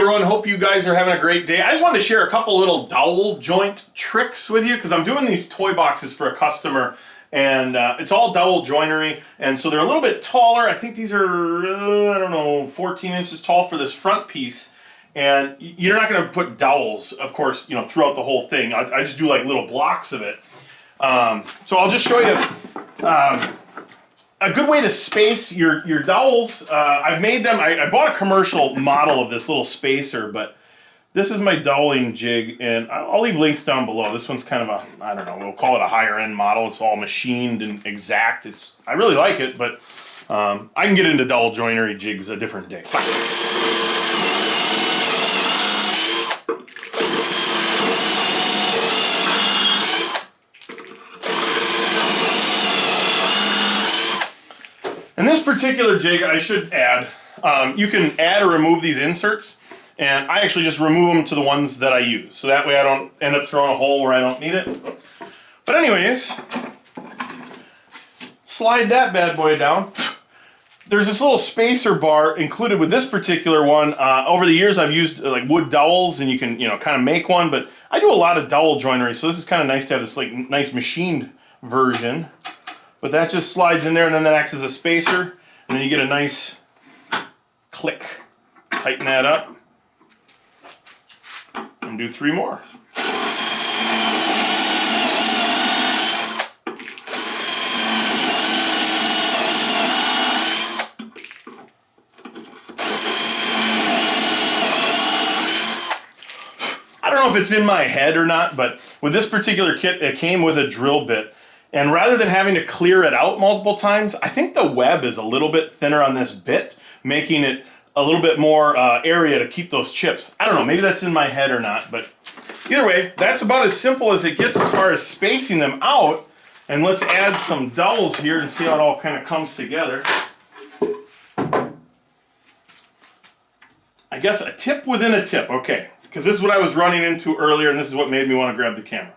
everyone, hope you guys are having a great day. I just wanted to share a couple little dowel joint tricks with you because I'm doing these toy boxes for a customer, and it's all dowel joinery, and so they're a little bit taller. I think these are, I don't know, 14 inches tall for this front piece, and you're not going to put dowels, of course, you know, throughout the whole thing. I just do like little blocks of it. So I'll just show you a good way to space your dowels. I've made them, I bought a commercial model of this little spacer, but this is my doweling jig, and I'll leave links down below. This one's kind of a, I don't know, we'll call it a higher end model. It's all machined and exact. I really like it, but I can get into dowel joinery jigs a different day. In this particular jig, I should add, you can add or remove these inserts, and I actually just remove them to the ones that I use. So that way I don't end up throwing a hole where I don't need it. But anyways, slide that bad boy down. There's this little spacer bar included with this particular one. Over the years I've used like wood dowels, and you can, you know, kind of make one, but I do a lot of dowel joinery, so this is kind of nice to have this like nice machined version. But that just slides in there, and then that acts as a spacer, and then you get a nice click. Tighten that up, and do 3 more. I don't know if it's in my head or not, but with this particular kit, it came with a drill bit. And rather than having to clear it out multiple times, I think the web is a little bit thinner on this bit, making it a little bit more area to keep those chips. I don't know, maybe that's in my head or not, but either way, that's about as simple as it gets as far as spacing them out. And let's add some dowels here and see how it all kind of comes together. I guess a tip within a tip, okay, because this is what I was running into earlier, and this is what made me want to grab the camera.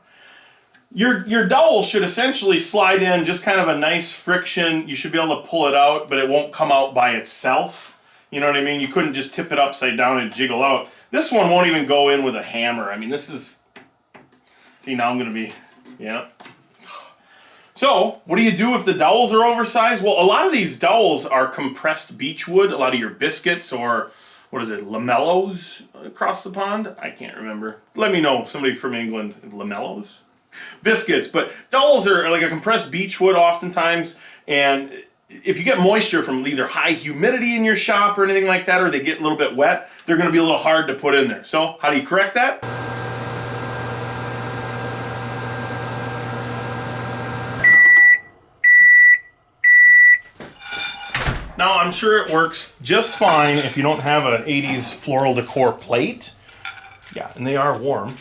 Your dowel should essentially slide in just kind of a nice friction. You should be able to pull it out, but it won't come out by itself. You know what I mean? You couldn't just tip it upside down and jiggle out. This one won't even go in with a hammer. I mean, this is... See, now I'm going to be... Yeah. So, what do you do if the dowels are oversized? Well, a lot of these dowels are compressed beechwood. A lot of your biscuits or... What is it? Lamellos across the pond? I can't remember. Let me know. Somebody from England. Lamellos? Biscuits, but dowels are like a compressed beechwood oftentimes, and if you get moisture from either high humidity in your shop or anything like that, or they get a little bit wet, they're going to be a little hard to put in there. So how do you correct that? Now I'm sure it works just fine if you don't have an 80s floral decor plate. Yeah, and they are warm.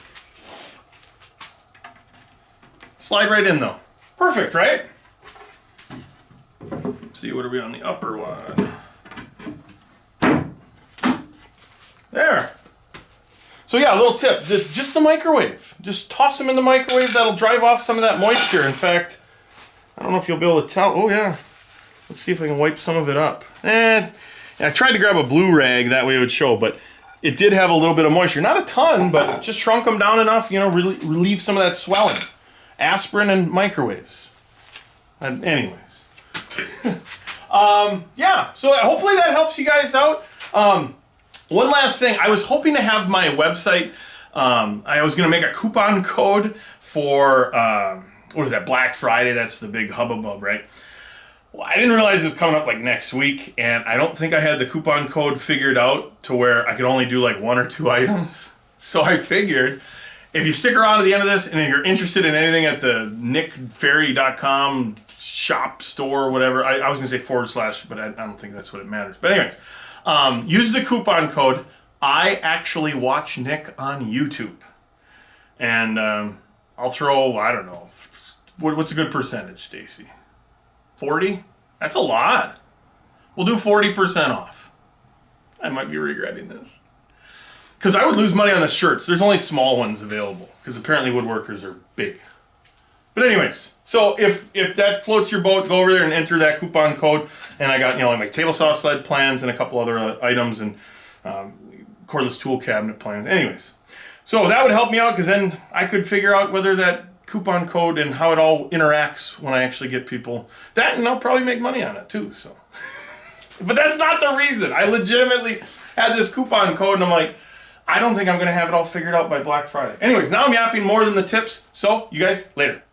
Slide right in though. Perfect, right? Let's see, what are we on the upper one? There. So yeah, a little tip, just the microwave. Just toss them in the microwave, that'll drive off some of that moisture. In fact, I don't know if you'll be able to tell. Oh yeah. Let's see if I can wipe some of it up. I tried to grab a blue rag, that way it would show, but it did have a little bit of moisture. Not a ton, but just shrunk them down enough, you know, relieve some of that swelling. Aspirin and microwaves. Anyways. Yeah, so hopefully that helps you guys out. One last thing, I was hoping to have my website, I was going to make a coupon code for, what is that, Black Friday, that's the big hubbub, right? Well, I didn't realize it was coming up like next week, and I don't think I had the coupon code figured out to where I could only do like 1 or 2 items. So I figured, if you stick around to the end of this, and if you're interested in anything at the nickferry.com shop, store, whatever, I was going to say /, but I don't think that's what it matters. But anyways, use the coupon code, I actually watch Nick on YouTube. And I'll throw, I don't know, what's a good percentage, Stacy? 40? That's a lot. We'll do 40% off. I might be regretting this. Because I would lose money on the shirts. There's only small ones available. Because apparently woodworkers are big. But anyways, so if that floats your boat, go over there and enter that coupon code. And I got, you know, like my table saw sled plans and a couple other items. And cordless tool cabinet plans. Anyways, so that would help me out because then I could figure out whether that coupon code and how it all interacts when I actually get people that, and I'll probably make money on it too. So, but that's not the reason. I legitimately had this coupon code and I'm like, I don't think I'm gonna have it all figured out by Black Friday. Anyways, now I'm yapping more than the tips. So you guys, later.